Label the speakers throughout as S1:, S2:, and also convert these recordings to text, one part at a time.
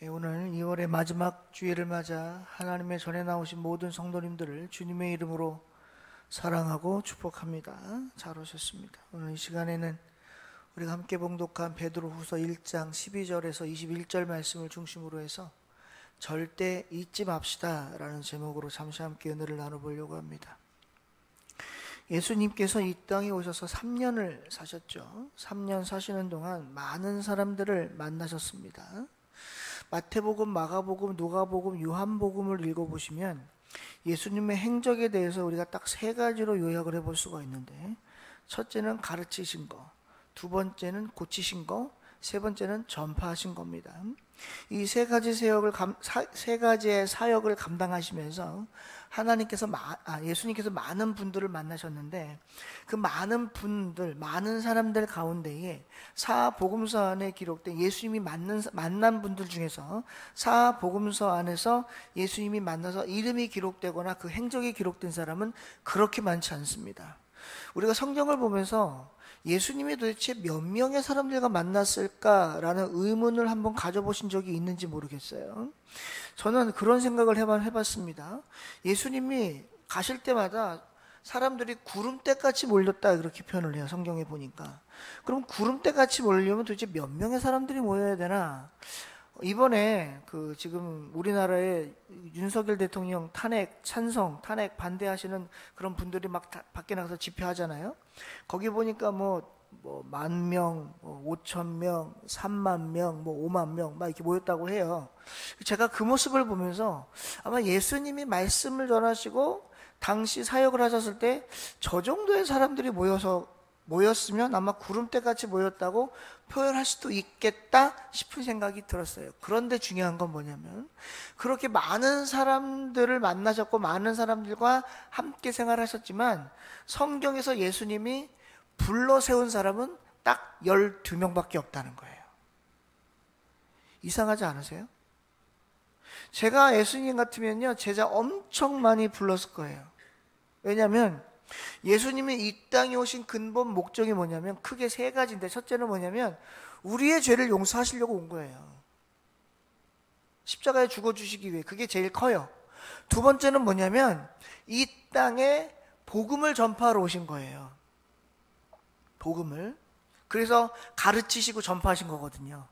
S1: 오늘 2월의 마지막 주일을 맞아 하나님의 전에 나오신 모든 성도님들을 주님의 이름으로 사랑하고 축복합니다. 잘 오셨습니다. 오늘 이 시간에는 우리가 함께 봉독한 베드로후서 1장 12절에서 21절 말씀을 중심으로 해서 절대 잊지 맙시다 라는 제목으로 잠시 함께 은혜를 나눠보려고 합니다. 예수님께서 이 땅에 오셔서 3년을 사셨죠. 3년 사시는 동안 많은 사람들을 만나셨습니다. 마태복음, 마가복음, 누가복음, 요한복음을 읽어보시면 예수님의 행적에 대해서 우리가 딱 세 가지로 요약을 해볼 수가 있는데, 첫째는 가르치신 거, 두 번째는 고치신 거, 세 번째는 전파하신 겁니다. 이 세 가지의 사역을 감당하시면서 예수님께서 많은 분들을 만나셨는데, 그 많은 분들, 많은 사람들 가운데에 사복음서 안에 기록된 예수님이 만난 분들 중에서 사복음서 안에서 예수님이 만나서 이름이 기록되거나 그 행적이 기록된 사람은 그렇게 많지 않습니다. 우리가 성경을 보면서 예수님이 도대체 몇 명의 사람들과 만났을까라는 의문을 한번 가져보신 적이 있는지 모르겠어요. 저는 그런 생각을 해봤습니다. 예수님이 가실 때마다 사람들이 구름대같이 몰렸다, 그렇게 표현을 해요. 성경에 보니까. 그럼 구름대같이 몰리려면 도대체 몇 명의 사람들이 모여야 되나? 이번에 지금 우리나라의 윤석열 대통령 탄핵 찬성, 탄핵 반대하시는 그런 분들이 막 밖에 나가서 집회하잖아요. 거기 보니까 뭐 10,000명, 5,000명, 30,000명, 50,000명 막 이렇게 모였다고 해요. 제가 그 모습을 보면서 아마 예수님이 말씀을 전하시고 당시 사역을 하셨을 때 저 정도의 사람들이 모였으면 아마 구름대같이 모였다고 표현할 수도 있겠다 싶은 생각이 들었어요. 그런데 중요한 건 뭐냐면, 그렇게 많은 사람들을 만나셨고 많은 사람들과 함께 생활하셨지만 성경에서 예수님이 불러 세운 사람은 딱 12명밖에 없다는 거예요. 이상하지 않으세요? 제가 예수님 같으면요, 제자 엄청 많이 불렀을 거예요. 왜냐하면 예수님이 이 땅에 오신 근본 목적이 뭐냐면 크게 세 가지인데, 첫째는 뭐냐면 우리의 죄를 용서하시려고 온 거예요. 십자가에 죽어주시기 위해. 그게 제일 커요. 두 번째는 뭐냐면 이 땅에 복음을 전파하러 오신 거예요. 복음을. 그래서 가르치시고 전파하신 거거든요.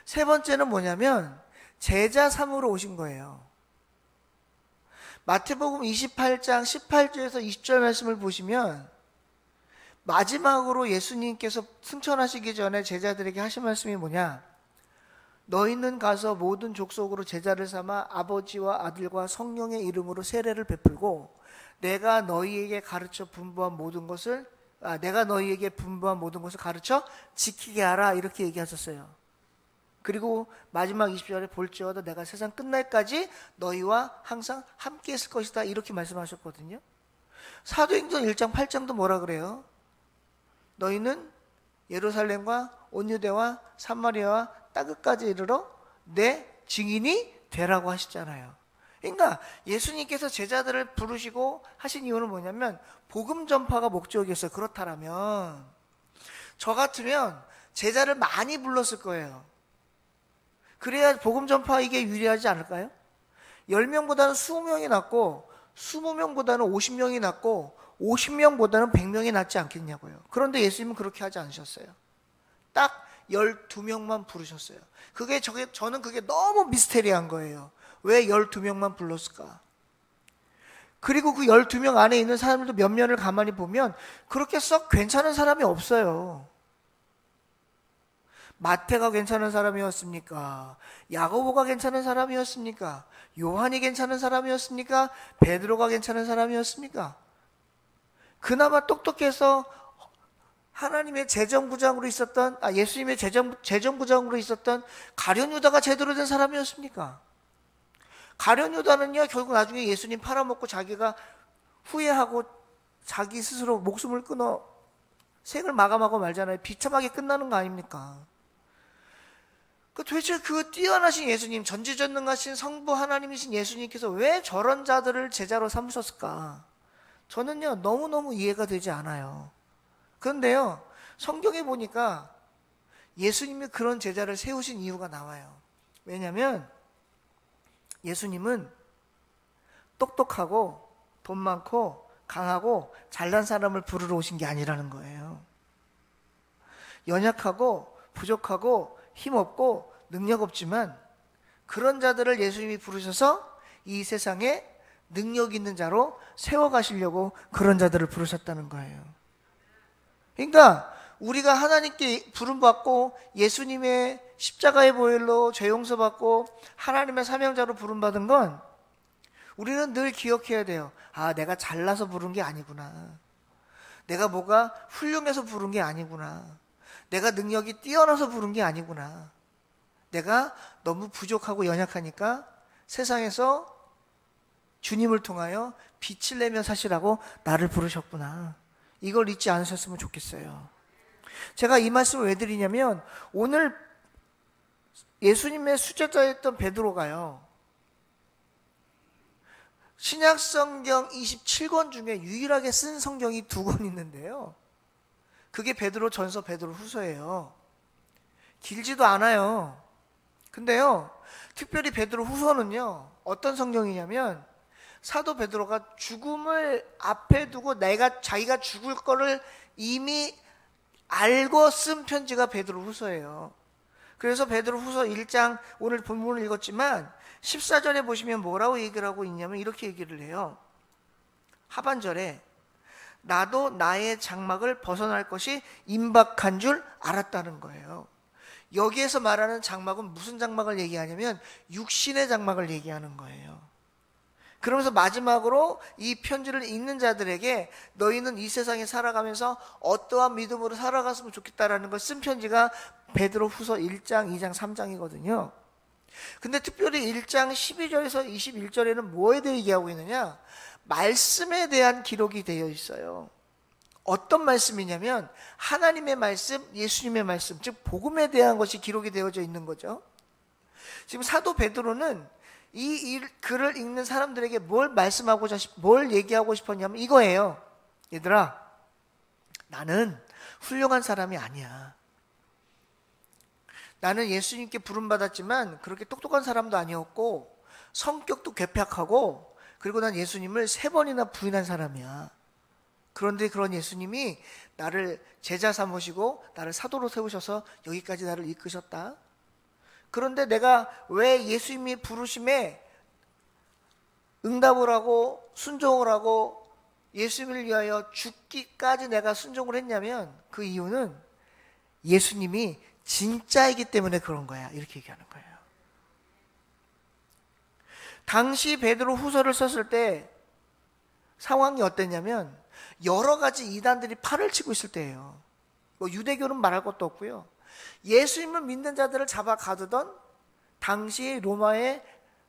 S1: 세 번째는 뭐냐면 제자 삼으러 오신 거예요. 마태복음 28장 18절에서 20절 말씀을 보시면 마지막으로 예수님께서 승천하시기 전에 제자들에게 하신 말씀이 뭐냐? 너희는 가서 모든 족속으로 제자를 삼아 아버지와 아들과 성령의 이름으로 세례를 베풀고 내가 너희에게 분부한 모든 것을 가르쳐 지키게 하라, 이렇게 얘기하셨어요. 그리고 마지막 20절에 볼지어다 내가 세상 끝날까지 너희와 항상 함께 있을 것이다, 이렇게 말씀하셨거든요. 사도행전 1장 8장도 뭐라 그래요? 너희는 예루살렘과 온 유대와 사마리아와 땅끝까지 이르러 내 증인이 되라고 하시잖아요. 그러니까 예수님께서 제자들을 부르시고 하신 이유는 뭐냐면 복음 전파가 목적이었어요. 그렇다면 저 같으면 제자를 많이 불렀을 거예요. 그래야 복음 전파 이게 유리하지 않을까요? 10명보다는 20명이 낫고 20명보다는 50명이 낫고 50명보다는 100명이 낫지 않겠냐고요. 그런데 예수님은 그렇게 하지 않으셨어요. 딱 12명만 부르셨어요. 저는 그게 너무 미스테리한 거예요. 왜 12명만 불렀을까? 그리고 그 12명 안에 있는 사람들도 몇몇을 가만히 보면 그렇게 썩 괜찮은 사람이 없어요. 마태가 괜찮은 사람이었습니까? 야고보가 괜찮은 사람이었습니까? 요한이 괜찮은 사람이었습니까? 베드로가 괜찮은 사람이었습니까? 그나마 똑똑해서 하나님의 예수님의 재정부장으로 있었던 가룟 유다가 제대로 된 사람이었습니까? 가룟 유다는요, 결국 나중에 예수님 팔아먹고 자기가 후회하고 자기 스스로 목숨을 끊어 생을 마감하고 말잖아요. 비참하게 끝나는 거 아닙니까? 도대체 그 뛰어나신 예수님, 전지전능하신 성부 하나님이신 예수님께서 왜 저런 자들을 제자로 삼으셨을까? 저는요, 너무너무 이해가 되지 않아요. 그런데요, 성경에 보니까 예수님이 그런 제자를 세우신 이유가 나와요. 왜냐하면 예수님은 똑똑하고 돈 많고 강하고 잘난 사람을 부르러 오신 게 아니라는 거예요. 연약하고 부족하고 힘없고 능력 없지만 그런 자들을 예수님이 부르셔서 이 세상에 능력 있는 자로 세워가시려고 그런 자들을 부르셨다는 거예요. 그러니까 우리가 하나님께 부름받고 예수님의 십자가의 보혈로 죄 용서받고 하나님의 사명자로 부름받은 건 우리는 늘 기억해야 돼요. 아, 내가 잘나서 부른 게 아니구나. 내가 뭐가 훌륭해서 부른 게 아니구나. 내가 능력이 뛰어나서 부른 게 아니구나. 내가 너무 부족하고 연약하니까 세상에서 주님을 통하여 빛을 내며 사시라고 나를 부르셨구나. 이걸 잊지 않으셨으면 좋겠어요. 제가 이 말씀을 왜 드리냐면 오늘 예수님의 수제자였던 베드로가요, 신약 성경 27권 중에 유일하게 쓴 성경이 2권 있는데요, 그게 베드로 전서, 베드로 후서예요. 길지도 않아요. 근데요, 특별히 베드로 후서는요, 어떤 성경이냐면 사도 베드로가 죽음을 앞에 두고 자기가 죽을 거를 이미 알고 쓴 편지가 베드로 후서예요. 그래서 베드로 후서 1장, 오늘 본문을 읽었지만 14절에 보시면 뭐라고 얘기를 하고 있냐면 이렇게 얘기를 해요. 하반절에 나도 나의 장막을 벗어날 것이 임박한 줄 알았다는 거예요. 여기에서 말하는 장막은 무슨 장막을 얘기하냐면 육신의 장막을 얘기하는 거예요. 그러면서 마지막으로 이 편지를 읽는 자들에게 너희는 이 세상에 살아가면서 어떠한 믿음으로 살아갔으면 좋겠다라는 걸 쓴 편지가 베드로 후서 1장, 2장, 3장이거든요. 근데 특별히 1장 12절에서 21절에는 뭐에 대해 얘기하고 있느냐? 말씀에 대한 기록이 되어 있어요. 어떤 말씀이냐면 하나님의 말씀, 예수님의 말씀, 즉 복음에 대한 것이 기록이 되어져 있는 거죠. 지금 사도 베드로는 이 글을 읽는 사람들에게 뭘 얘기하고 싶었냐면 이거예요. 얘들아, 나는 훌륭한 사람이 아니야. 나는 예수님께 부름받았지만 그렇게 똑똑한 사람도 아니었고 성격도 괴팍하고, 그리고 난 예수님을 3번이나 부인한 사람이야. 그런데 그런 예수님이 나를 제자 삼으시고 나를 사도로 세우셔서 여기까지 나를 이끄셨다. 그런데 내가 왜 예수님이 부르심에 응답을 하고 순종을 하고 예수님을 위하여 죽기까지 내가 순종을 했냐면 그 이유는 예수님이 진짜이기 때문에 그런 거야. 이렇게 얘기하는 거예요. 당시 베드로 후서를 썼을 때 상황이 어땠냐면 여러 가지 이단들이 팔을 치고 있을 때예요. 뭐 유대교는 말할 것도 없고요. 예수님을 믿는 자들을 잡아 가두던 당시 로마의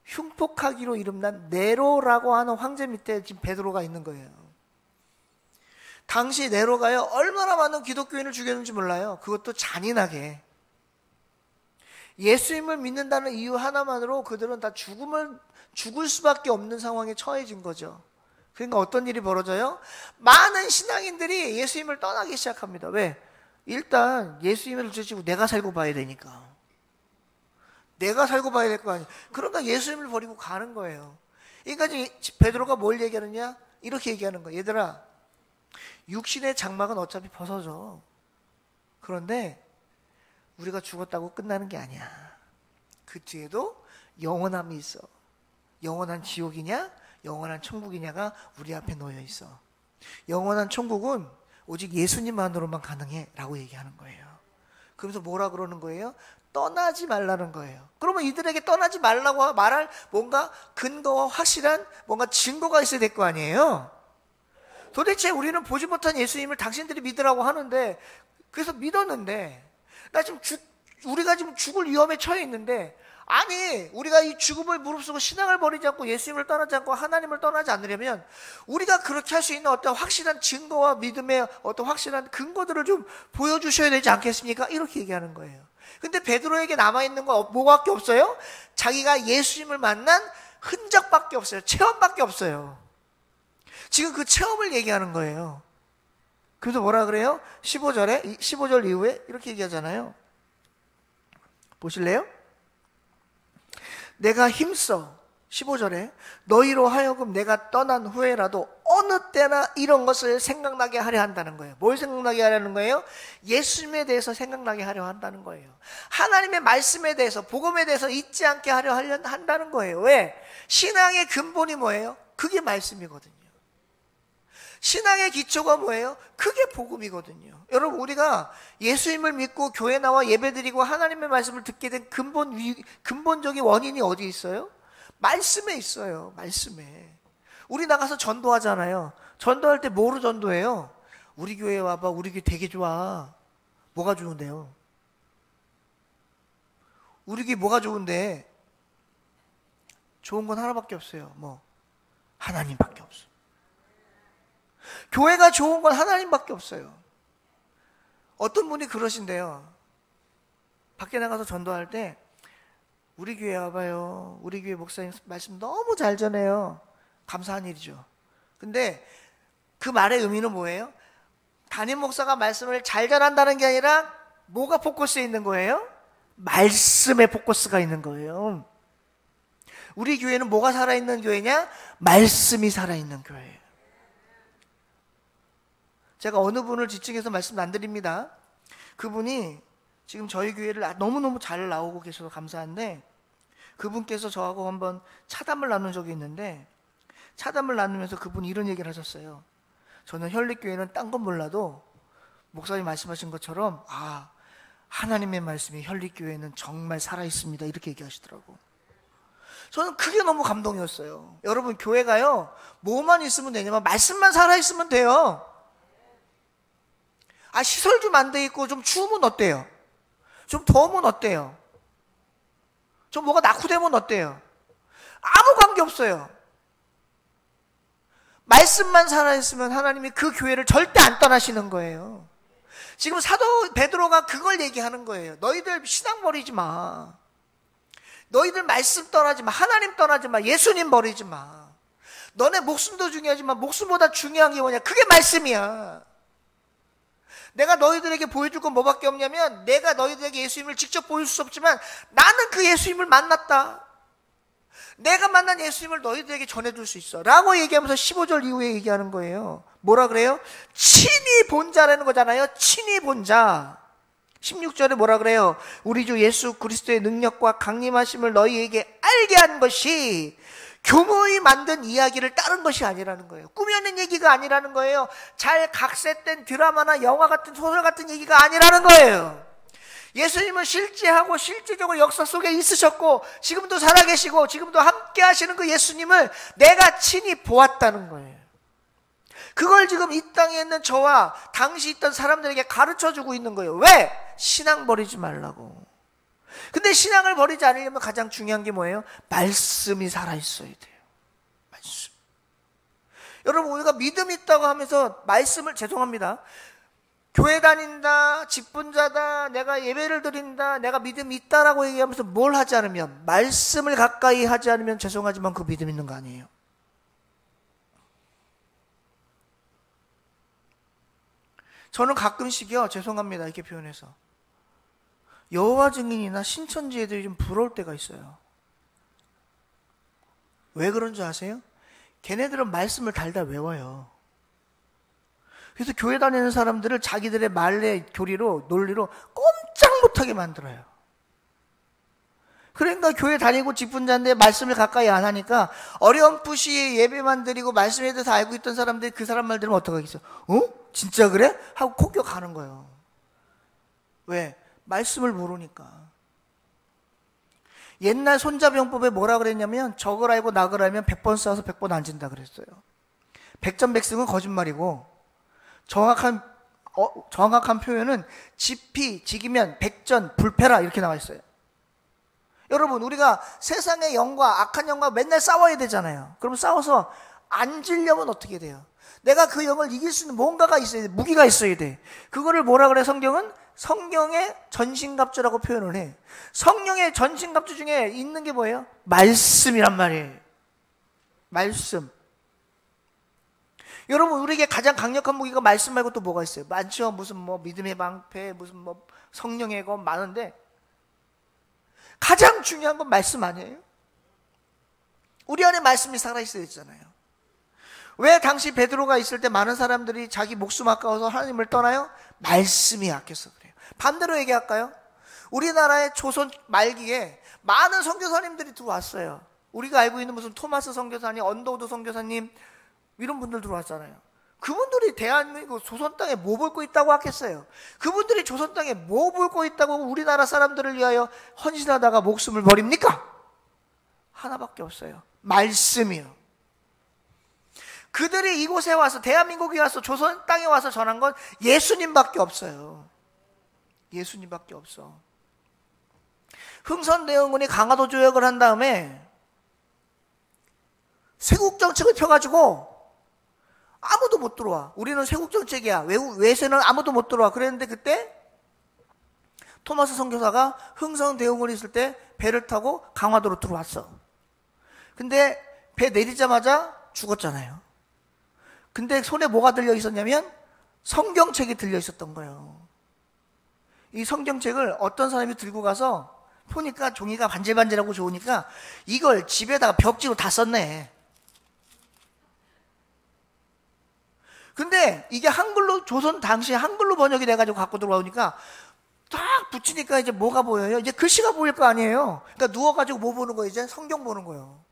S1: 흉폭하기로 이름난 네로라고 하는 황제 밑에 지금 베드로가 있는 거예요. 당시 네로가요, 얼마나 많은 기독교인을 죽였는지 몰라요. 그것도 잔인하게. 예수님을 믿는다는 이유 하나만으로 그들은 다 죽을 수밖에 없는 상황에 처해진 거죠. 그러니까 어떤 일이 벌어져요? 많은 신앙인들이 예수님을 떠나기 시작합니다. 왜? 일단 예수님을 주시고 내가 살고 봐야 되니까. 내가 살고 봐야 될 거 아니에요. 그러니까 예수님을 버리고 가는 거예요. 그러니까 베드로가 뭘 얘기하느냐? 이렇게 얘기하는 거예요. 얘들아, 육신의 장막은 어차피 벗어져. 그런데 우리가 죽었다고 끝나는 게 아니야. 그 뒤에도 영원함이 있어. 영원한 지옥이냐 영원한 천국이냐가 우리 앞에 놓여 있어. 영원한 천국은 오직 예수님만으로만 가능해 라고 얘기하는 거예요. 그러면서 뭐라 그러는 거예요? 떠나지 말라는 거예요. 그러면 이들에게 떠나지 말라고 말할 뭔가 근거와 확실한 뭔가 증거가 있어야 될 거 아니에요. 도대체 우리는 보지 못한 예수님을 당신들이 믿으라고 하는데, 그래서 믿었는데 우리가 지금 죽을 위험에 처해 있는데, 아니 우리가 이 죽음을 무릅쓰고 신앙을 버리지 않고 예수님을 떠나지 않고 하나님을 떠나지 않으려면 우리가 그렇게 할 수 있는 어떤 확실한 증거와 믿음의 어떤 확실한 근거들을 좀 보여주셔야 되지 않겠습니까? 이렇게 얘기하는 거예요. 근데 베드로에게 남아있는 거 뭐밖에 없어요? 자기가 예수님을 만난 흔적밖에 없어요. 체험밖에 없어요. 지금 그 체험을 얘기하는 거예요. 그래서 뭐라 그래요? 15절 이후에 이렇게 얘기하잖아요. 보실래요? 내가 힘써 15절에 너희로 하여금 내가 떠난 후에라도 어느 때나 이런 것을 생각나게 하려 한다는 거예요. 뭘 생각나게 하려는 거예요? 예수님에 대해서 생각나게 하려 한다는 거예요. 하나님의 말씀에 대해서, 복음에 대해서 잊지 않게 하려 한다는 거예요. 왜? 신앙의 근본이 뭐예요? 그게 말씀이거든요. 신앙의 기초가 뭐예요? 그게 복음이거든요. 여러분, 우리가 예수님을 믿고 교회 나와 예배드리고 하나님의 말씀을 듣게 된 근본적인 원인이 어디 있어요? 말씀에 있어요. 말씀에. 우리 나가서 전도하잖아요. 전도할 때 뭐로 전도해요? 우리 교회 와봐. 우리 교회 되게 좋아. 뭐가 좋은데요? 우리 교회 뭐가 좋은데? 좋은 건 하나밖에 없어요. 뭐? 하나님밖에 없어. 교회가 좋은 건 하나님밖에 없어요. 어떤 분이 그러신데요. 밖에 나가서 전도할 때 우리 교회 와봐요. 우리 교회 목사님 말씀 너무 잘 전해요. 감사한 일이죠. 근데 그 말의 의미는 뭐예요? 담임 목사가 말씀을 잘 전한다는 게 아니라 뭐가 포커스에 있는 거예요? 말씀에 포커스가 있는 거예요. 우리 교회는 뭐가 살아있는 교회냐? 말씀이 살아있는 교회예요. 제가 어느 분을 지칭해서 말씀 안 드립니다. 그분이 지금 저희 교회를 너무너무 잘 나오고 계셔서 감사한데, 그분께서 저하고 한번 차담을 나눈 적이 있는데, 차담을 나누면서 그분이 이런 얘기를 하셨어요. 저는 혈릭교회는 딴 건 몰라도 목사님 말씀하신 것처럼 하나님의 말씀이 혈릭교회는 정말 살아있습니다, 이렇게 얘기하시더라고. 저는 그게 너무 감동이었어요. 여러분, 교회가요 뭐만 있으면 되냐면 말씀만 살아있으면 돼요. 시설 좀 안 돼 있고 좀 추우면 어때요? 좀 더우면 어때요? 좀 뭐가 낙후되면 어때요? 아무 관계 없어요. 말씀만 살아있으면 하나님이 그 교회를 절대 안 떠나시는 거예요. 지금 사도 베드로가 그걸 얘기하는 거예요. 너희들 신앙 버리지 마. 너희들 말씀 떠나지 마. 하나님 떠나지 마. 예수님 버리지 마. 너네 목숨도 중요하지만 목숨보다 중요한 게 뭐냐? 그게 말씀이야. 내가 너희들에게 보여줄 건 뭐밖에 없냐면, 내가 너희들에게 예수님을 직접 보여줄 수 없지만 나는 그 예수님을 만났다. 내가 만난 예수님을 너희들에게 전해줄 수 있어 라고 얘기하면서 15절 이후에 얘기하는 거예요. 뭐라 그래요? 친히 본 자라는 거잖아요. 친히 본 자. 16절에 뭐라 그래요? 우리 주 예수 그리스도의 능력과 강림하심을 너희에게 알게 한 것이 교묘히 만든 이야기를 따른 것이 아니라는 거예요. 꾸며낸 얘기가 아니라는 거예요. 잘 각색된 드라마나 영화 같은 소설 같은 얘기가 아니라는 거예요. 예수님은 실제하고 실제적으로 역사 속에 있으셨고 지금도 살아계시고 지금도 함께 하시는 그 예수님을 내가 친히 보았다는 거예요. 그걸 지금 이 땅에 있는 저와 당시 있던 사람들에게 가르쳐주고 있는 거예요. 왜? 신앙 버리지 말라고. 근데 신앙을 버리지 않으려면 가장 중요한 게 뭐예요? 말씀이 살아있어야 돼요. 말씀. 여러분, 우리가 믿음이 있다고 하면서 말씀을, 죄송합니다, 교회 다닌다, 직분자다, 내가 예배를 드린다, 내가 믿음이 있다라고 얘기하면서 뭘 하지 않으면, 말씀을 가까이 하지 않으면 죄송하지만 그 믿음 있는 거 아니에요. 저는 가끔씩요, 죄송합니다, 이렇게 표현해서, 여호와 증인이나 신천지 애들이 좀 부러울 때가 있어요. 왜 그런 줄 아세요? 걔네들은 말씀을 달달 외워요. 그래서 교회 다니는 사람들을 자기들의 말의 교리로, 논리로 꼼짝 못하게 만들어요. 그러니까 교회 다니고 직분자인데 말씀을 가까이 안 하니까 어렴풋이 예배만 드리고 말씀에 대해서 알고 있던 사람들이 그 사람 말 들으면 어떡하겠어요? 진짜 그래? 하고 공격하는 거예요. 왜? 말씀을 모르니까. 옛날 손자병법에 뭐라 그랬냐면, 적을 알고 낙을 알면 100번 싸워서 100번 안 진다 그랬어요. 백전백승은 거짓말이고, 정확한 표현은 지피, 지기면 백전, 불패라 이렇게 나와 있어요. 여러분, 우리가 세상의 영과 악한 영과 맨날 싸워야 되잖아요. 그럼 싸워서 안 지려면 어떻게 돼요? 내가 그 영을 이길 수 있는 뭔가가 있어야 돼. 무기가 있어야 돼. 그거를 뭐라 그래, 성경은? 성령의 전신갑주라고 표현을 해. 성령의 전신갑주 중에 있는 게 뭐예요? 말씀이란 말이에요. 말씀. 여러분, 우리에게 가장 강력한 무기가 말씀 말고 또 뭐가 있어요? 많죠. 무슨 믿음의 방패, 무슨 성령의 검 많은데 가장 중요한 건 말씀 아니에요? 우리 안에 말씀이 살아있어야 되잖아요. 왜 당시 베드로가 있을 때 많은 사람들이 자기 목숨 아까워서 하나님을 떠나요? 말씀이 약해서 그래요. 반대로 얘기할까요? 우리나라의 조선 말기에 많은 선교사님들이 들어왔어요. 우리가 알고 있는 무슨 토마스 선교사님, 언더우드 선교사님 이런 분들 들어왔잖아요. 그분들이 대한민국 조선 땅에 뭐 볼 거 있다고 하겠어요? 그분들이 조선 땅에 뭐 볼 거 있다고 우리나라 사람들을 위하여 헌신하다가 목숨을 버립니까? 하나밖에 없어요. 말씀이요. 그들이 이곳에 와서 대한민국에 와서 조선 땅에 와서 전한 건 예수님밖에 없어요. 예수님밖에 없어. 흥선대원군이 강화도 조약을 한 다음에 쇄국 정책을 펴가지고 아무도 못 들어와. 우리는 쇄국 정책이야. 외세는 아무도 못 들어와. 그랬는데 그때 토마스 선교사가 흥선대원군이 있을 때 배를 타고 강화도로 들어왔어. 근데 배 내리자마자 죽었잖아요. 근데 손에 뭐가 들려 있었냐면 성경책이 들려 있었던 거예요. 이 성경책을 어떤 사람이 들고 가서 보니까 종이가 반질반질하고 좋으니까 이걸 집에다가 벽지로 다 썼네. 근데 이게 한글로, 조선 당시에 한글로 번역이 돼가지고 갖고 들어오니까 딱 붙이니까 이제 뭐가 보여요? 이제 글씨가 보일 거 아니에요. 그러니까 누워가지고 뭐 보는 거예요? 이제 성경 보는 거예요.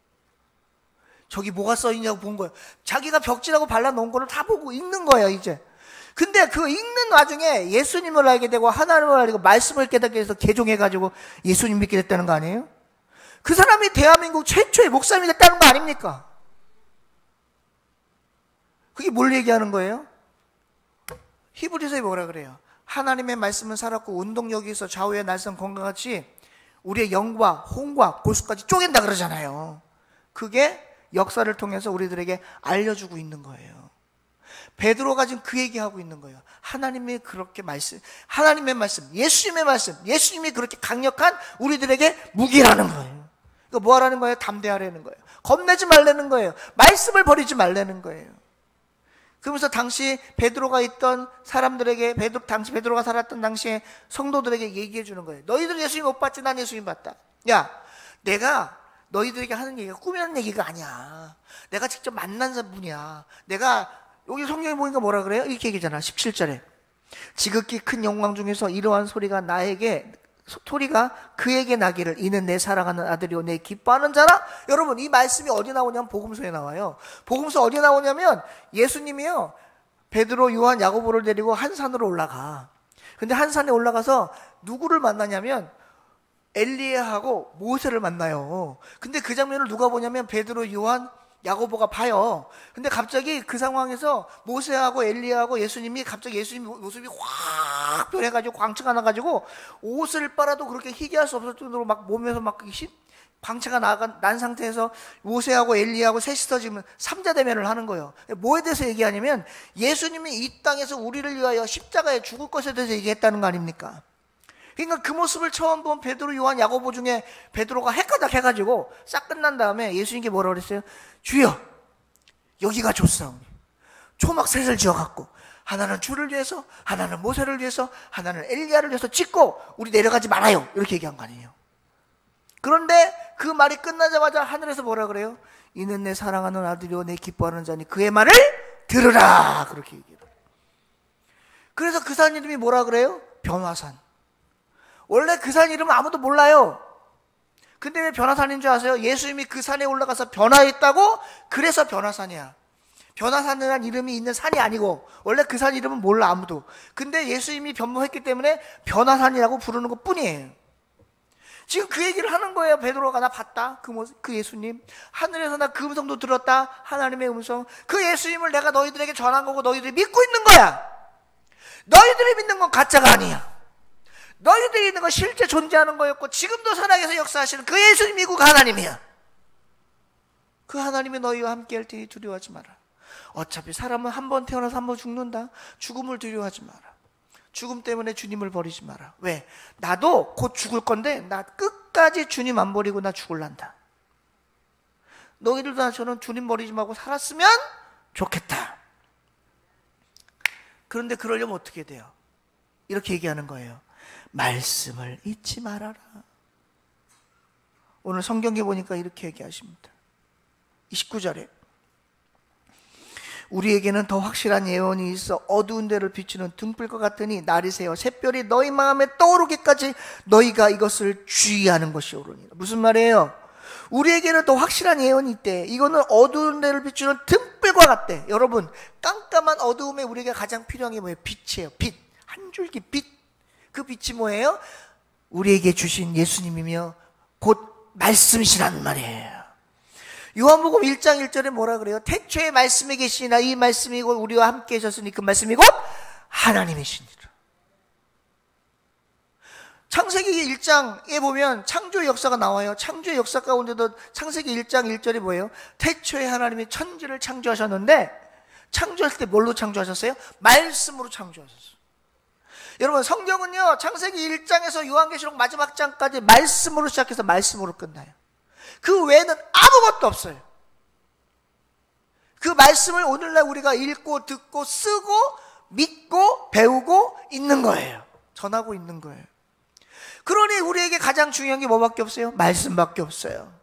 S1: 저기 뭐가 써있냐고 본 거예요. 자기가 벽지라고 발라놓은 거를 다 보고 읽는 거예요, 이제. 근데 그 읽는 와중에 예수님을 알게 되고 하나님을 알고 말씀을 깨닫게 해서 개종해가지고 예수님 믿게 됐다는 거 아니에요? 그 사람이 대한민국 최초의 목사님이 됐다는 거 아닙니까? 그게 뭘 얘기하는 거예요? 히브리서에 뭐라 그래요? 하나님의 말씀은 살았고 운동력이 있어 좌우의 날선 건강같이 우리의 영과 혼과 골수까지 쪼갠다 그러잖아요. 그게 역사를 통해서 우리들에게 알려주고 있는 거예요. 베드로가 지금 그 얘기하고 있는 거예요. 하나님이 그렇게 하나님의 말씀, 예수님의 말씀, 예수님이 그렇게 강력한 우리들에게 무기라는 거예요. 이거 뭐 하라는 거예요? 담대하라는 거예요. 겁내지 말라는 거예요. 말씀을 버리지 말라는 거예요. 그러면서 당시 베드로가 있던 사람들에게, 당시 베드로가 살았던 당시에 성도들에게 얘기해 주는 거예요. 너희들 예수님 못 봤지? 난 예수님 봤다. 야, 내가 너희들에게 하는 얘기가 꾸미는 얘기가 아니야. 내가 직접 만난 분이야. 내가 여기 성경에 보니까 뭐라 그래요? 이렇게 얘기잖아. 17절에 지극히 큰 영광 중에서 이러한 소리가 그에게 나기를 이는 내 사랑하는 아들이요 내 기뻐하는 자라. 여러분, 이 말씀이 어디 나오냐면 복음서에 나와요. 복음서 어디 나오냐면 예수님이요 베드로, 요한, 야고보를 데리고 한 산으로 올라가. 근데 한 산에 올라가서 누구를 만나냐면 엘리야하고 모세를 만나요. 근데 그 장면을 누가 보냐면 베드로, 요한, 야고보가 봐요. 근데 갑자기 그 상황에서 모세하고 엘리야하고 예수님이 갑자기 예수님 모습이 확 변해가지고 광채가 나가지고 옷을 빨아도 그렇게 희게 할 수 없을 정도로 막 몸에서 막 광채가 난 상태에서 모세하고 엘리야하고 셋이서 지금 삼자대면을 하는 거예요. 뭐에 대해서 얘기하냐면 예수님이 이 땅에서 우리를 위하여 십자가에 죽을 것에 대해서 얘기했다는 거 아닙니까? 그러니까 그 모습을 처음 본 베드로, 요한, 야고보 중에 베드로가 헷가닥 해가지고 싹 끝난 다음에 예수님께 뭐라 그랬어요? 주여, 여기가 좋사오니 초막셋을 지어갖고 하나는 주를 위해서, 하나는 모세를 위해서, 하나는 엘리야를 위해서 짓고 우리 내려가지 말아요. 이렇게 얘기한 거 아니에요. 그런데 그 말이 끝나자마자 하늘에서 뭐라 그래요? 이는 내 사랑하는 아들이요 내 기뻐하는 자니 그의 말을 들으라. 그렇게 얘기해요. 그래서 그 산 이름이 뭐라 그래요? 변화산. 원래 그 산 이름은 아무도 몰라요. 근데 왜 변화산인 줄 아세요? 예수님이 그 산에 올라가서 변화했다고? 그래서 변화산이야. 변화산이라는 이름이 있는 산이 아니고 원래 그 산 이름은 몰라 아무도. 근데 예수님이 변모했기 때문에 변화산이라고 부르는 것 뿐이에요. 지금 그 얘기를 하는 거예요. 베드로가 나 봤다. 그 예수님. 하늘에서 나 그 음성도 들었다. 하나님의 음성. 그 예수님을 내가 너희들에게 전한 거고 너희들이 믿고 있는 거야. 너희들이 믿는 건 가짜가 아니야. 너희들이 있는 건 실제 존재하는 거였고 지금도 살아계서 역사하시는 그 예수님이고 그 하나님이야. 그 하나님이 너희와 함께 할 테니 두려워하지 마라. 어차피 사람은 한 번 태어나서 한 번 죽는다. 죽음을 두려워하지 마라. 죽음 때문에 주님을 버리지 마라. 왜? 나도 곧 죽을 건데 나 끝까지 주님 안 버리고 나 죽을란다. 너희들도 나처럼 주님 버리지 말고 살았으면 좋겠다. 그런데 그러려면 어떻게 돼요? 이렇게 얘기하는 거예요. 말씀을 잊지 말아라. 오늘 성경에 보니까 이렇게 얘기하십니다. 29절에 우리에게는 더 확실한 예언이 있어 어두운 데를 비추는 등불과 같으니 날이 새어 샛별이 너희 마음에 떠오르기까지 너희가 이것을 주의하는 것이 옳으니라. 무슨 말이에요? 우리에게는 더 확실한 예언이 있대. 이거는 어두운 데를 비추는 등불과 같대. 여러분, 깜깜한 어두움에 우리에게 가장 필요한 게 뭐예요? 빛이에요. 빛. 한 줄기 빛. 그 빛이 뭐예요? 우리에게 주신 예수님이며 곧 말씀이시란 말이에요. 요한복음 1장 1절에 뭐라 그래요? 태초에 말씀이 계시나 이 말씀이 곧 우리와 함께 하셨으니 그 말씀이 곧 하나님이시니라. 창세기 1장에 보면 창조의 역사가 나와요. 창조의 역사 가운데도 창세기 1장 1절이 뭐예요? 태초에 하나님이 천지를 창조하셨는데 창조할 때 뭘로 창조하셨어요? 말씀으로 창조하셨어요. 여러분, 성경은요 창세기 1장에서 요한계시록 마지막 장까지 말씀으로 시작해서 말씀으로 끝나요. 그 외에는 아무것도 없어요. 그 말씀을 오늘날 우리가 읽고 듣고 쓰고 믿고 배우고 있는 거예요. 전하고 있는 거예요. 그러니 우리에게 가장 중요한 게 뭐밖에 없어요? 말씀밖에 없어요.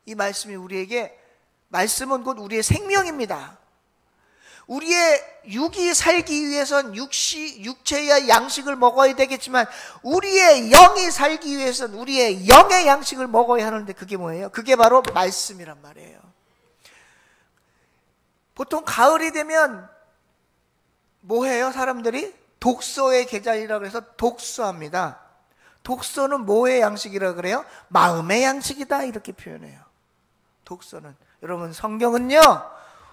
S1: 이 말씀이 우리에게, 말씀은 곧 우리의 생명입니다. 우리의 육이 살기 위해선 육체의 양식을 먹어야 되겠지만 우리의 영이 살기 위해선 우리의 영의 양식을 먹어야 하는데 그게 뭐예요? 그게 바로 말씀이란 말이에요. 보통 가을이 되면 뭐 해요? 사람들이 독서의 계절이라고 해서 독서합니다. 독서는 뭐의 양식이라고 그래요? 마음의 양식이다 이렇게 표현해요. 독서는. 여러분, 성경은요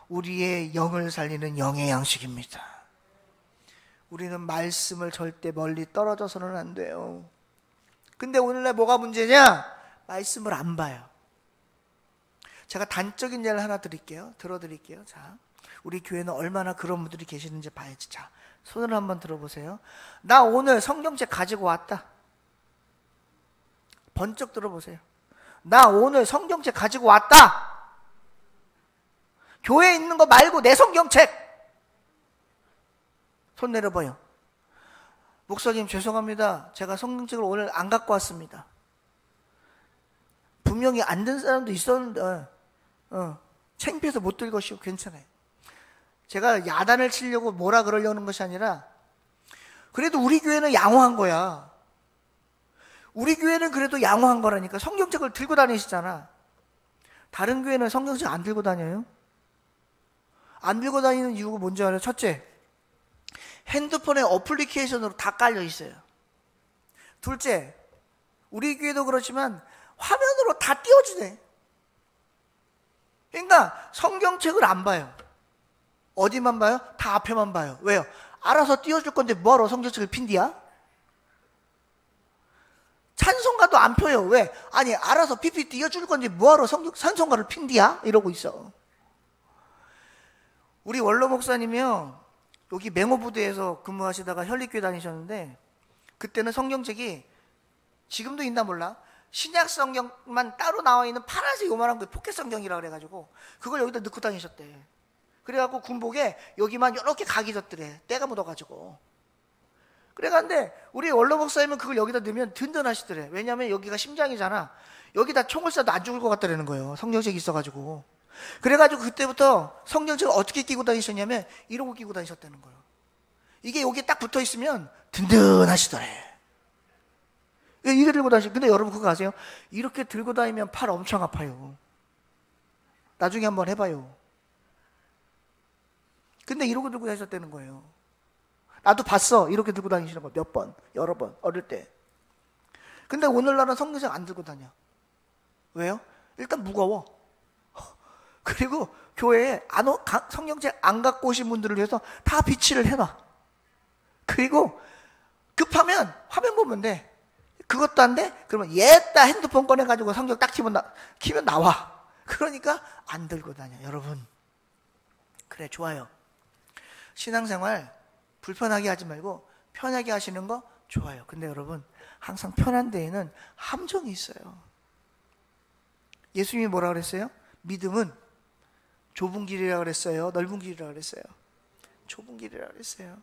S1: 우리의 영을 살리는 영의 양식입니다. 우리는 말씀을 절대 멀리 떨어져서는 안 돼요. 근데 오늘날 뭐가 문제냐? 말씀을 안 봐요. 제가 단적인 예를 하나 들어드릴게요. 자, 우리 교회는 얼마나 그런 분들이 계시는지 봐야지. 자, 손을 한번 들어보세요. 나 오늘 성경책 가지고 왔다. 번쩍 들어보세요. 나 오늘 성경책 가지고 왔다. 교회에 있는 거 말고 내 성경책. 손 내려봐요. 목사님 죄송합니다. 제가 성경책을 오늘 안 갖고 왔습니다. 분명히 안 든 사람도 있었는데 창피해서 못 들 것이고 괜찮아요. 제가 야단을 치려고 뭐라 그러려는 것이 아니라 그래도 우리 교회는 양호한 거야. 우리 교회는 그래도 양호한 거라니까. 성경책을 들고 다니시잖아. 다른 교회는 성경책 안 들고 다녀요? 안 들고 다니는 이유가 뭔지 알아요? 첫째, 핸드폰에 어플리케이션으로 다 깔려 있어요. 둘째, 우리 교회도 그렇지만 화면으로 다 띄워주네. 그러니까 성경책을 안 봐요. 어디만 봐요? 다 앞에만 봐요. 왜요? 알아서 띄워줄 건데 뭐하러 성경책을 핀디야? 찬송가도 안 펴요. 왜? 아니 알아서 PPT 띄워줄 건데 뭐하러 찬송가를 핀디야? 이러고 있어. 우리 원로 목사님이요 여기 맹호부대에서 근무하시다가 현립교회 다니셨는데 그때는 성경책이 지금도 있나 몰라 신약 성경만 따로 나와 있는 파란색 요만한 거 포켓 성경이라 그래가지고 그걸 여기다 넣고 다니셨대. 그래갖고 군복에 여기만 이렇게 각이 졌더래. 때가 묻어가지고. 그래가는데 우리 원로 목사님은 그걸 여기다 넣으면 든든하시더래. 왜냐하면 여기가 심장이잖아. 여기다 총을 쏴도 안 죽을 것 같다라는 거예요. 성경책이 있어가지고. 그래가지고 그때부터 성경책을 어떻게 끼고 다니셨냐면 이러고 끼고 다니셨다는 거예요. 이게 여기에 딱 붙어 있으면 든든하시더래. 이게 들고 다니시. 근데 여러분 그거 아세요? 이렇게 들고 다니면 팔 엄청 아파요. 나중에 한번 해봐요. 근데 이러고 들고 다니셨다는 거예요. 나도 봤어. 이렇게 들고 다니시는 거 몇 번, 여러 번 어릴 때. 근데 오늘날은 성경책 안 들고 다녀. 왜요? 일단 무거워. 그리고 교회에 성경책 안 갖고 오신 분들을 위해서 다 비치를 해놔. 그리고 급하면 화면 보면 돼. 그것도 안 돼? 그러면 얘다 핸드폰 꺼내가지고 성경 딱 키면 나와. 그러니까 안 들고 다녀. 여러분 그래 좋아요. 신앙생활 불편하게 하지 말고 편하게 하시는 거 좋아요. 근데 여러분 항상 편한 데에는 함정이 있어요. 예수님이 뭐라 그랬어요? 믿음은 좁은 길이라 그랬어요? 넓은 길이라 그랬어요? 좁은 길이라 그랬어요.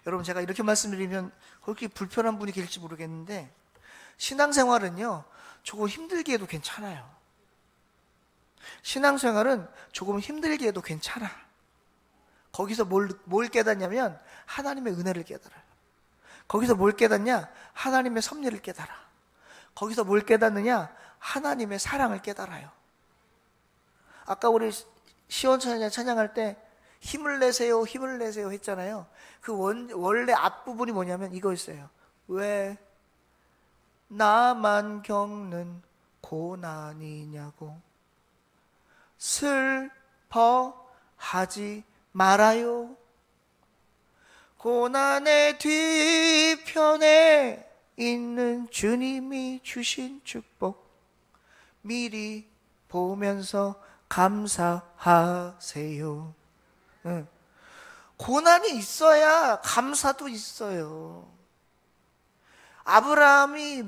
S1: 여러분 제가 이렇게 말씀드리면 그렇게 불편한 분이 계실지 모르겠는데 신앙생활은요 조금 힘들게 해도 괜찮아요. 신앙생활은 조금 힘들게 해도 괜찮아. 거기서 뭘 깨닫냐면 하나님의 은혜를 깨달아요. 거기서 뭘 깨닫냐? 하나님의 섭리를 깨달아. 거기서 뭘 깨닫느냐? 하나님의 사랑을 깨달아요. 아까 우리 시원찬양 찬양할 때 힘을 내세요, 힘을 내세요 했잖아요. 그 원래 앞부분이 뭐냐면 이거였어요. 왜 나만 겪는 고난이냐고 슬퍼하지 말아요. 고난의 뒤편에 있는 주님이 주신 축복 미리 보면서 감사하세요. 응. 고난이 있어야 감사도 있어요. 아브라함이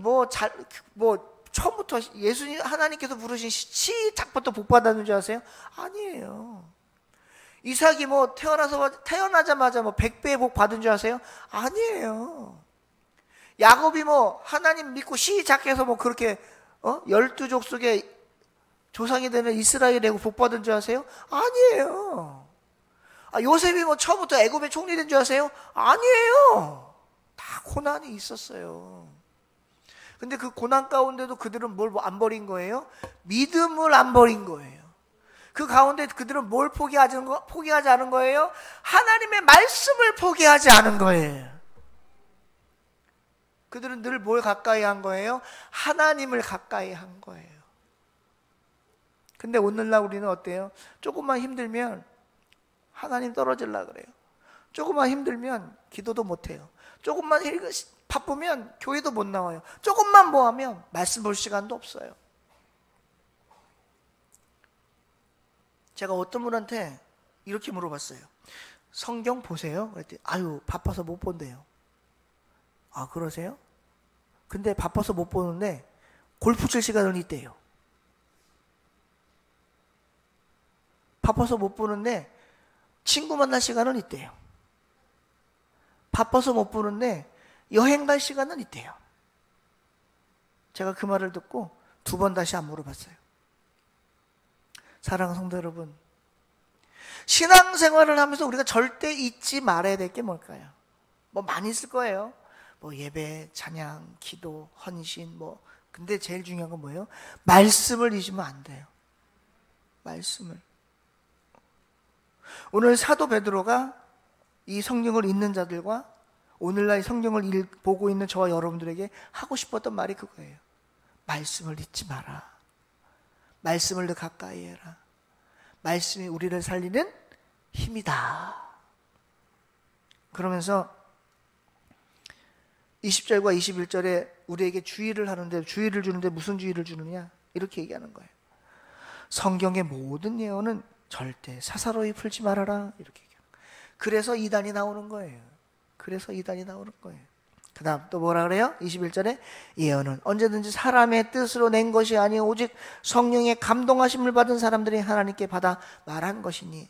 S1: 처음부터 예수님 하나님께서 부르신 시작부터 복 받았는 줄 아세요? 아니에요. 이삭이 태어나자마자 100배의 복 받은 줄 아세요? 아니에요. 야곱이 하나님 믿고 시작해서 그렇게 12족속의 조상이 되는 이스라엘이 되고 복 받은 줄 아세요? 아니에요. 요셉이 처음부터 애굽의 총리 된 줄 아세요? 아니에요. 다 고난이 있었어요. 근데 그 고난 가운데도 그들은 뭘 안 버린 거예요? 믿음을 안 버린 거예요. 그 가운데 그들은 뭘 포기하지 않은 거예요? 하나님의 말씀을 포기하지 않은 거예요. 그들은 늘 뭘 가까이 한 거예요? 하나님을 가까이 한 거예요. 근데 오늘날 우리는 어때요? 조금만 힘들면 하나님 떨어질라 그래요. 조금만 힘들면 기도도 못해요. 조금만 바쁘면 교회도 못 나와요. 조금만 하면 말씀 볼 시간도 없어요. 제가 어떤 분한테 이렇게 물어봤어요. 성경 보세요? 그랬더니 아유 바빠서 못 본대요. 아 그러세요? 근데 바빠서 못 보는데 골프 칠 시간은 있대요. 바빠서 못 보는데 친구 만날 시간은 있대요. 바빠서 못 보는데 여행 갈 시간은 있대요. 제가 그 말을 듣고 2번 다시 안 물어봤어요. 사랑하는 성도 여러분, 신앙생활을 하면서 우리가 절대 잊지 말아야 될 게 뭘까요? 많이 있을 거예요. 예배, 찬양, 기도, 헌신 근데 제일 중요한 건 뭐예요? 말씀을 잊으면 안 돼요. 말씀을. 오늘 사도 베드로가 이 성경을 읽는 자들과 오늘날 성경을 보고 있는 저와 여러분들에게 하고 싶었던 말이 그거예요. 말씀을 잊지 마라. 말씀을 더 가까이 해라. 말씀이 우리를 살리는 힘이다. 그러면서 20절과 21절에 우리에게 주의를 하는데, 주의를 주는데 무슨 주의를 주느냐? 이렇게 얘기하는 거예요. 성경의 모든 예언은 절대 사사로이 풀지 말아라. 이렇게 얘기하는 거예요. 그래서 이단이 나오는 거예요. 그래서 이단이 나오는 거예요. 그 다음 또 뭐라 그래요? 21절에 예언은 언제든지 사람의 뜻으로 낸 것이 아니요 오직 성령의 감동하심을 받은 사람들이 하나님께 받아 말한 것이니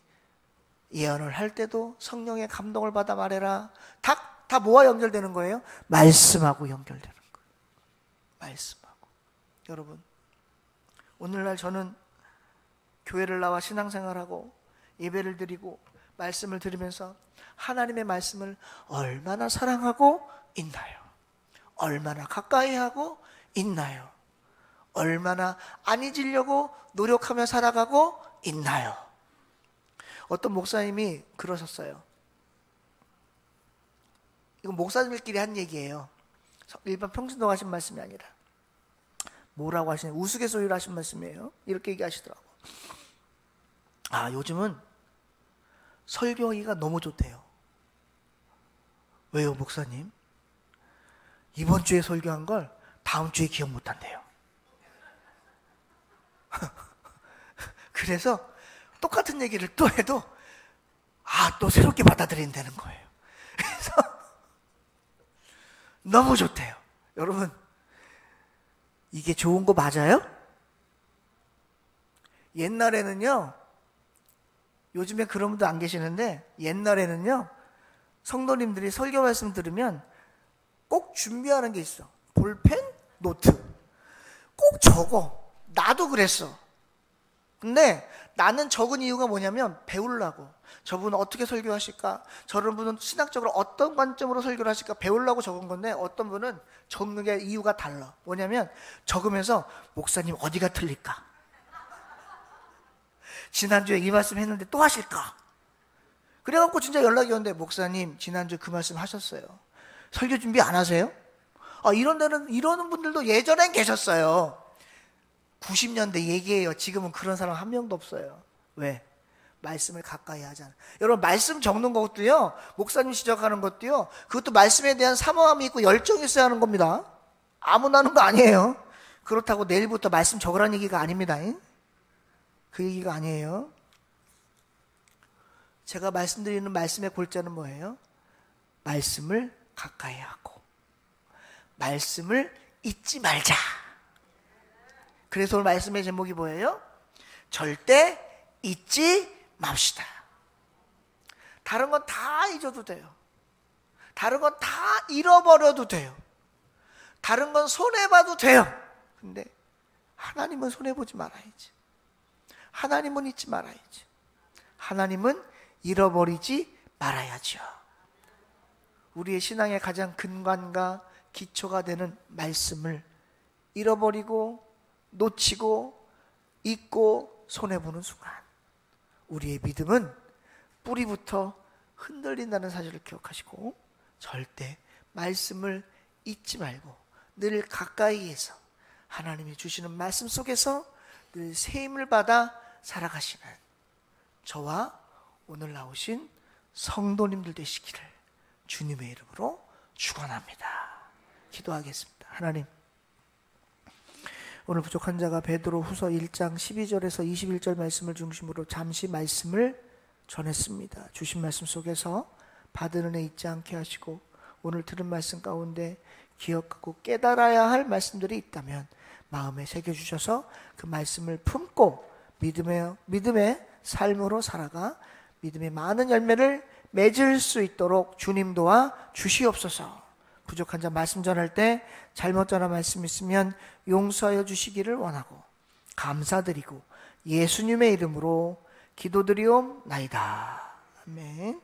S1: 예언을 할 때도 성령의 감동을 받아 말해라. 다 뭐와 연결되는 거예요? 말씀하고 연결되는 거예요. 말씀하고. 여러분, 오늘날 저는 교회를 나와 신앙생활하고 예배를 드리고 말씀을 들으면서 하나님의 말씀을 얼마나 사랑하고 있나요? 얼마나 가까이 하고 있나요? 얼마나 안 잊으려고 노력하며 살아가고 있나요? 어떤 목사님이 그러셨어요. 이건 목사님들끼리 한 얘기예요. 일반 평신도 하신 말씀이 아니라 뭐라고 하시냐, 우스갯소리로 하신 말씀이에요. 이렇게 얘기하시더라고. 요즘은 설교하기가 너무 좋대요. 왜요, 목사님? 이번 주에 설교한 걸 다음 주에 기억 못 한대요. 그래서 똑같은 얘기를 또 해도 또 새롭게 받아들인다는 거예요. 그래서 너무 좋대요. 여러분, 이게 좋은 거 맞아요? 옛날에는요, 요즘에 그런 분도 안 계시는데 옛날에는요, 성도님들이 설교 말씀 들으면 꼭 준비하는 게 있어. 볼펜, 노트. 꼭 적어. 나도 그랬어. 근데 나는 적은 이유가 뭐냐면 배우려고. 저분은 어떻게 설교하실까? 저런 분은 신학적으로 어떤 관점으로 설교를 하실까? 배우려고 적은 건데 어떤 분은 적는 게 이유가 달라. 뭐냐면 적으면서 목사님 어디가 틀릴까? 지난주에 이 말씀 했는데 또 하실까? 그래갖고 진짜 연락이 오는데 목사님 지난주에 그 말씀 하셨어요. 설교 준비 안 하세요? 이러는 분들도 예전엔 계셨어요. 90년대 얘기예요. 지금은 그런 사람 한 명도 없어요. 왜? 말씀을 가까이 하잖아. 여러분 말씀 적는 것도요, 목사님 지적하는 것도요, 그것도 말씀에 대한 사모함이 있고 열정이 있어야 하는 겁니다. 아무나 하는 거 아니에요. 그렇다고 내일부터 말씀 적으라는 얘기가 아닙니다. 그 얘기가 아니에요. 제가 말씀드리는 말씀의 골자는 뭐예요? 말씀을 가까이 하고 말씀을 잊지 말자. 그래서 오늘 말씀의 제목이 뭐예요? 절대 잊지 맙시다. 다른 건 다 잊어도 돼요. 다른 건 다 잃어버려도 돼요. 다른 건 손해봐도 돼요. 근데 하나님은 손해보지 말아야지. 하나님은 잊지 말아야지. 하나님은 잃어버리지 말아야죠. 우리의 신앙의 가장 근간과 기초가 되는 말씀을 잃어버리고 놓치고 잊고 손해보는 순간 우리의 믿음은 뿌리부터 흔들린다는 사실을 기억하시고 절대 말씀을 잊지 말고 늘 가까이에서 하나님이 주시는 말씀 속에서 늘 세임을 받아 살아가시는 저와 오늘 나오신 성도님들 되시기를 주님의 이름으로 축원합니다. 기도하겠습니다. 하나님, 오늘 부족한 자가 베드로 후서 1장 12절에서 21절 말씀을 중심으로 잠시 말씀을 전했습니다. 주신 말씀 속에서 받은 은혜 잊지 않게 하시고 오늘 들은 말씀 가운데 기억하고 깨달아야 할 말씀들이 있다면 마음에 새겨주셔서 그 말씀을 품고 믿음의 삶으로 살아가 믿음의 많은 열매를 맺을 수 있도록 주님 도와 주시옵소서. 부족한 자 말씀 전할 때 잘못 전한 말씀 있으면 용서하여 주시기를 원하고 감사드리고 예수님의 이름으로 기도드리옵나이다. 아멘.